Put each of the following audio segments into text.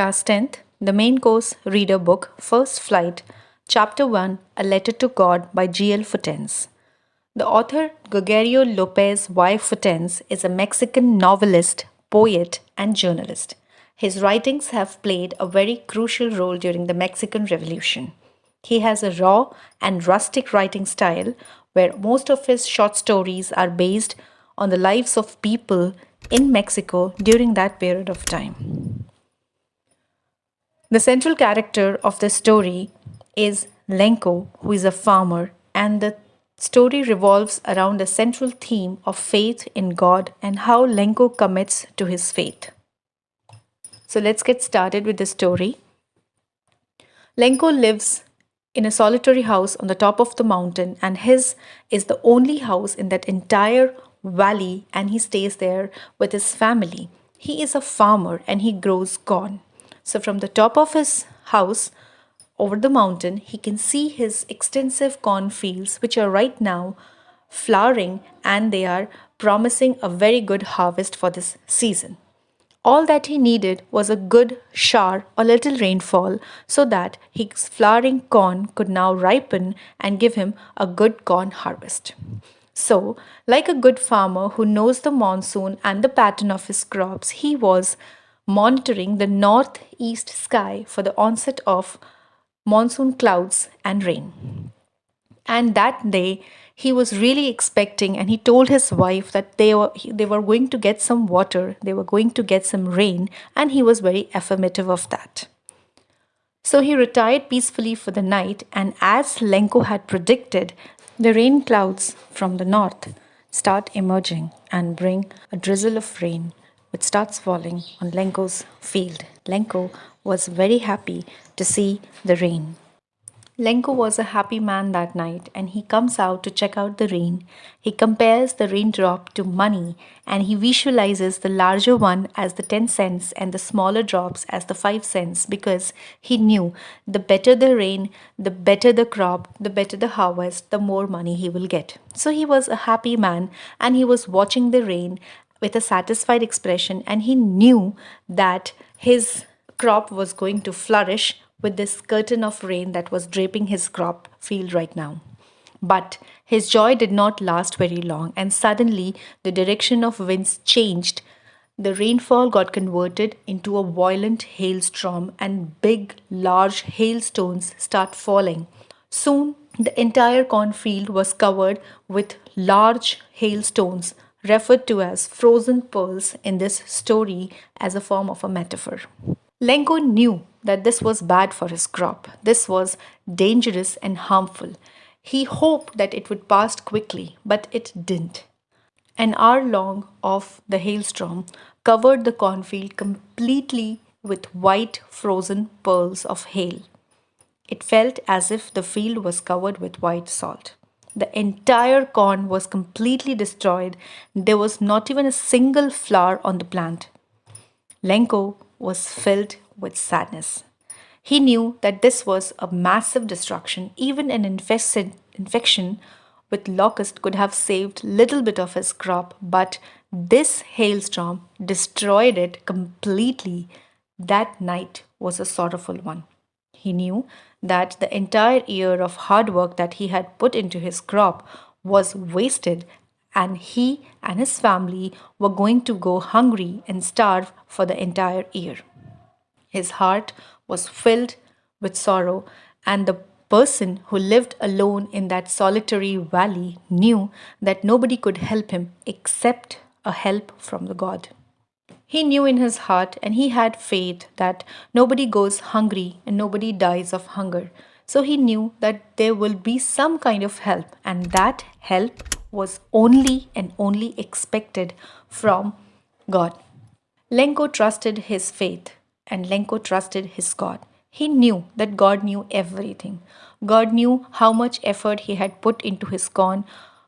Class 10th, the main course reader book, First Flight, Chapter 1, A Letter to God by G L Futens. The author, Gregorio Lopez Y. Futens, is a Mexican novelist, poet, and journalist. His writings have played a very crucial role during the Mexican Revolution. He has a raw and rustic writing style where most of his short stories are based on the lives of people in Mexico during that period of time. The central character of the story is Lencho, who is a farmer, and the story revolves around a central theme of faith in God and how Lencho commits to his faith. So let's get started with the story. Lencho lives in a solitary house on the top of the mountain, and his is the only house in that entire valley, and he stays there with his family. He is a farmer and he grows corn. So, from the top of his house over the mountain, he can see his extensive cornfields, which are right now flowering and they are promising a very good harvest for this season. All that he needed was a good shower or little rainfall so that his flowering corn could now ripen and give him a good corn harvest. So, like a good farmer who knows the monsoon and the pattern of his crops, he was monitoring the northeast sky for the onset of monsoon clouds and rain. And that day, he was really expecting, and he told his wife that they were going to get some water, they were going to get some rain, and he was very affirmative of that. So he retired peacefully for the night, and as Lenko had predicted, the rain clouds from the north start emerging and bring a drizzle of rain which starts falling on Lenko's field. Lenko was very happy to see the rain. Lenko was a happy man that night and he comes out to check out the rain. He compares the raindrop to money and he visualizes the larger one as the 10 cents and the smaller drops as the 5 cents because he knew the better the rain, the better the crop, the better the harvest, the more money he will get. So he was a happy man and he was watching the rain with a satisfied expression and he knew that his crop was going to flourish with this curtain of rain that was draping his crop field right now. But his joy did not last very long, and suddenly the direction of winds changed. The rainfall got converted into a violent hailstorm, and big, large hailstones start falling. Soon, the entire cornfield was covered with large hailstones, referred to as frozen pearls in this story as a form of a metaphor. Lenko knew that this was bad for his crop. This was dangerous and harmful. He hoped that it would pass quickly, but it didn't. An hour long of the hailstorm covered the cornfield completely with white frozen pearls of hail. It felt as if the field was covered with white salt. The entire corn was completely destroyed. There was not even a single flower on the plant. Lenko was filled with sadness. He knew that this was a massive destruction. Even an infection with locust could have saved little bit of his crop, but this hailstorm destroyed it completely. That night was a sorrowful one. He knew that the entire year of hard work that he had put into his crop was wasted and he and his family were going to go hungry and starve for the entire year. His heart was filled with sorrow, and the person who lived alone in that solitary valley knew that nobody could help him except a help from the God. He knew in his heart and he had faith that nobody goes hungry and nobody dies of hunger. So he knew that there will be some kind of help, and that help was only and only expected from God. Lenko trusted his faith and Lenko trusted his God. He knew that God knew everything. God knew how much effort he had put into his corn.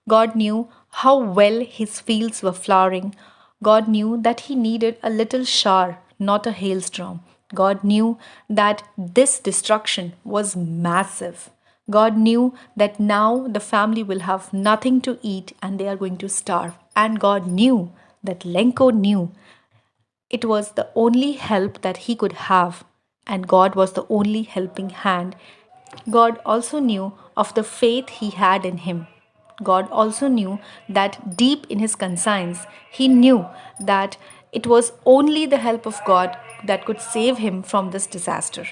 God knew how well his fields were flowering. God knew that he needed a little shower, not a hailstorm. God knew that this destruction was massive. God knew that now the family will have nothing to eat and they are going to starve. And God knew that Lenko knew It was the only help that he could have, and God was the only helping hand. God also knew of the faith he had in him. God also knew that deep in his conscience, he knew that it was only the help of God that could save him from this disaster.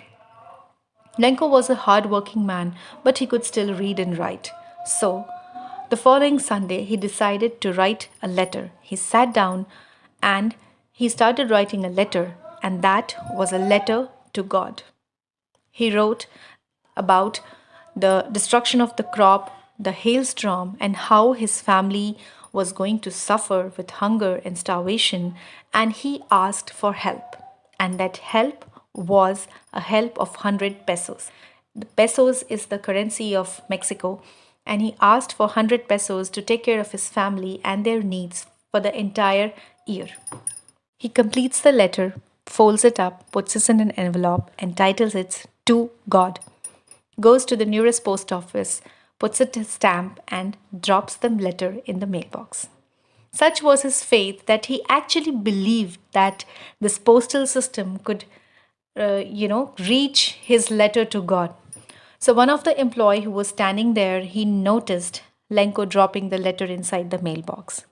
Lenko was a hard-working man, but he could still read and write. So, the following Sunday, he decided to write a letter. He sat down and he started writing a letter, and that was a letter to God. He wrote about the destruction of the crop, the hailstorm, and how his family was going to suffer with hunger and starvation, and he asked for help. And that help was a help of 100 pesos. The pesos is the currency of Mexico, and he asked for 100 pesos to take care of his family and their needs for the entire year. He completes the letter, folds it up, puts it in an envelope, and titles it To God. Goes to the nearest post office, puts it a stamp, and drops the letter in the mailbox. Such was his faith that he actually believed that this postal system could, reach his letter to God. So one of the employee who was standing there, he noticed Lenko dropping the letter inside the mailbox.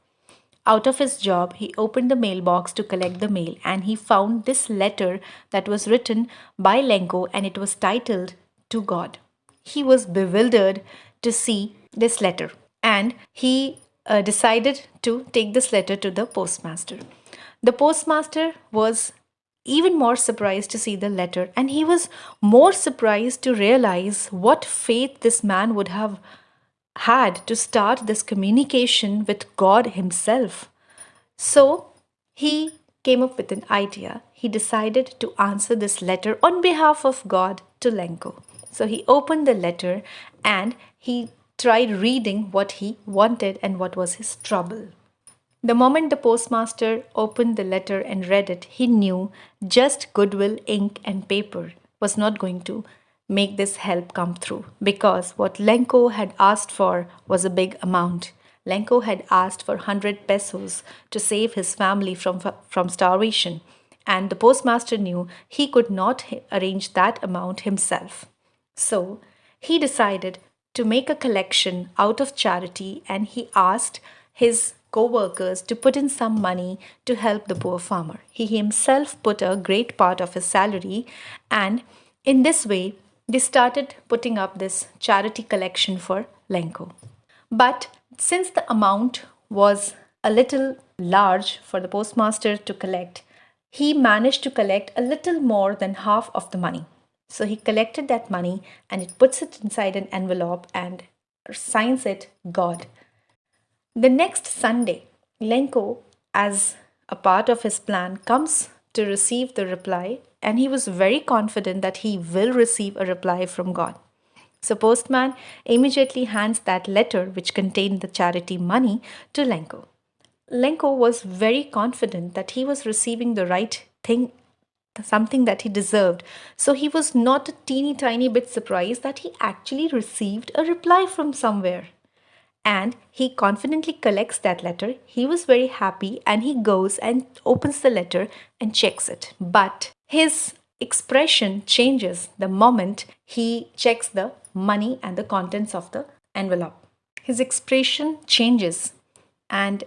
Out of his job, he opened the mailbox to collect the mail and he found this letter that was written by Lenko and it was titled To God. He was bewildered to see this letter and he decided to take this letter to the postmaster. The postmaster was even more surprised to see the letter, and he was more surprised to realize what faith this man would have had to start this communication with God Himself. So he came up with an idea. He decided to answer this letter on behalf of God to Lenko. So he opened the letter and he tried reading what he wanted and what was his trouble. The moment the postmaster opened the letter and read it, he knew just goodwill, ink, and paper was not going to make this help come through because what Lenko had asked for was a big amount. Lenko had asked for 100 pesos to save his family from starvation, and the postmaster knew he could not arrange that amount himself. So he decided to make a collection out of charity and he asked his co workers to put in some money to help the poor farmer. He himself put a great part of his salary, and in this way, they started putting up this charity collection for Lenko. But since the amount was a little large for the postmaster to collect, he managed to collect a little more than half of the money. So he collected that money and it puts it inside an envelope and signs it God. The next Sunday, Lenko, as a part of his plan, comes to receive the reply, and he was very confident that he will receive a reply from God. So postman immediately hands that letter which contained the charity money to Lenko. Lenko was very confident that he was receiving the right thing, something that he deserved. So he was not a teeny tiny bit surprised that he actually received a reply from somewhere. And he confidently collects that letter. He was very happy and he goes and opens the letter and checks it. But his expression changes the moment he checks the money and the contents of the envelope. His expression changes, and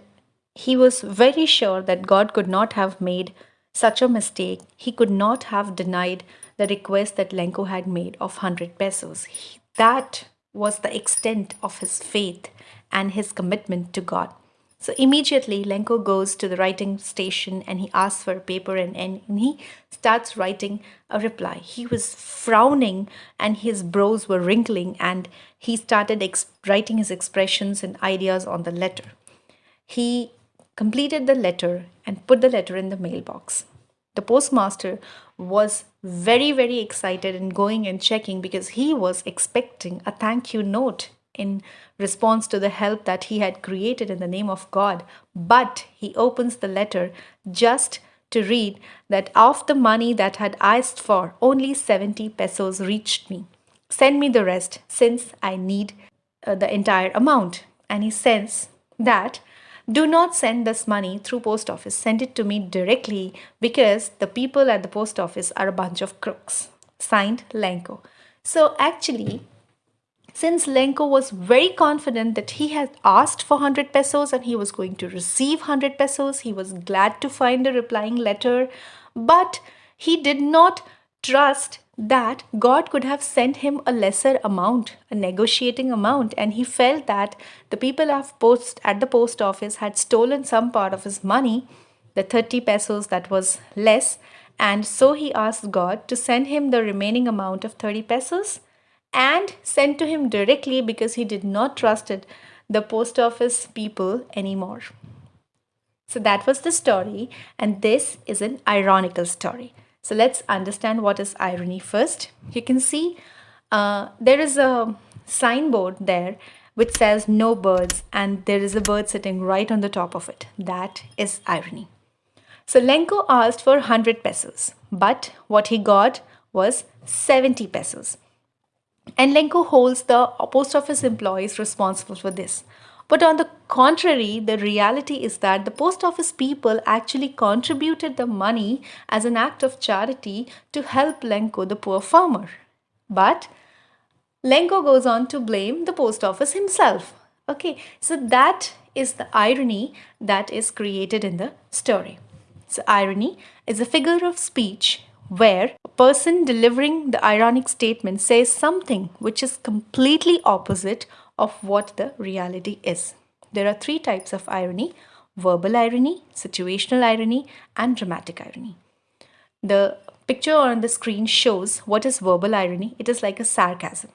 he was very sure that God could not have made such a mistake. He could not have denied the request that Lenko had made of 100 pesos. That was the extent of his faith and his commitment to God. So immediately Lenko goes to the writing station and he asks for a paper and he starts writing a reply. He was frowning and his brows were wrinkling and he started writing his expressions and ideas on the letter. He completed the letter and put the letter in the mailbox. The postmaster was very, very excited and going and checking because he was expecting a thank you note in response to the help that he had created in the name of God. But he opens the letter just to read that of the money that had asked for, only 70 pesos reached me. Send me the rest since I need the entire amount. And he says that do not send this money through post office. Send it to me directly because the people at the post office are a bunch of crooks. Signed, Lenko. So actually, since Lenko was very confident that he had asked for 100 pesos and he was going to receive 100 pesos, he was glad to find a replying letter, but he did not trust that God could have sent him a lesser amount, a negotiating amount, and he felt that the people at the post office had stolen some part of his money, the 30 pesos that was less, and so he asked God to send him the remaining amount of 30 pesos and sent to him directly because he did not trust the post office people anymore. So that was the story, and this is an ironical story. So let's understand what is irony first. You can see there is a signboard there which says no birds, and there is a bird sitting right on the top of it. That is irony. So Lenko asked for 100 pesos, but what he got was 70 pesos. And Lenko holds the post office employees responsible for this. But on the contrary, the reality is that the post office people actually contributed the money as an act of charity to help Lenko, the poor farmer. But Lenko goes on to blame the post office himself. Okay, so that is the irony that is created in the story. So, irony is a figure of speech where a person delivering the ironic statement says something which is completely opposite of what the reality is. There are three types of irony: verbal irony, situational irony, and dramatic irony. The picture on the screen shows what is verbal irony. It is like a sarcasm.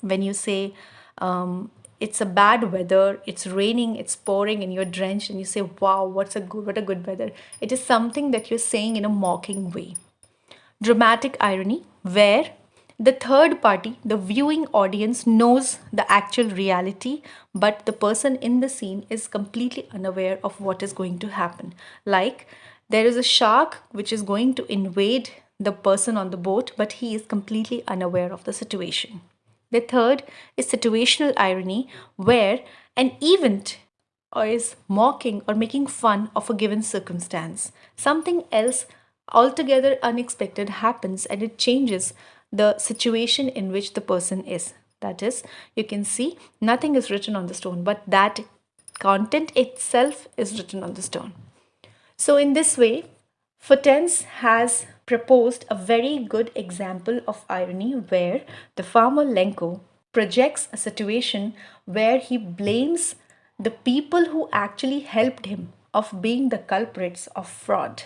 When you say, it's a bad weather, it's raining, it's pouring, and you're drenched, and you say, wow, what a good weather. It is something that you're saying in a mocking way. Dramatic irony, where the third party, the viewing audience, knows the actual reality, but the person in the scene is completely unaware of what is going to happen. Like, there is a shark which is going to invade the person on the boat, but he is completely unaware of the situation. The third is situational irony, where an event or is mocking or making fun of a given circumstance. Something else altogether unexpected happens and it changes the situation in which the person is. That is, you can see nothing is written on the stone, but that content itself is written on the stone. So, in this way, Futens has proposed a very good example of irony where the farmer Lenko projects a situation where he blames the people who actually helped him of being the culprits of fraud.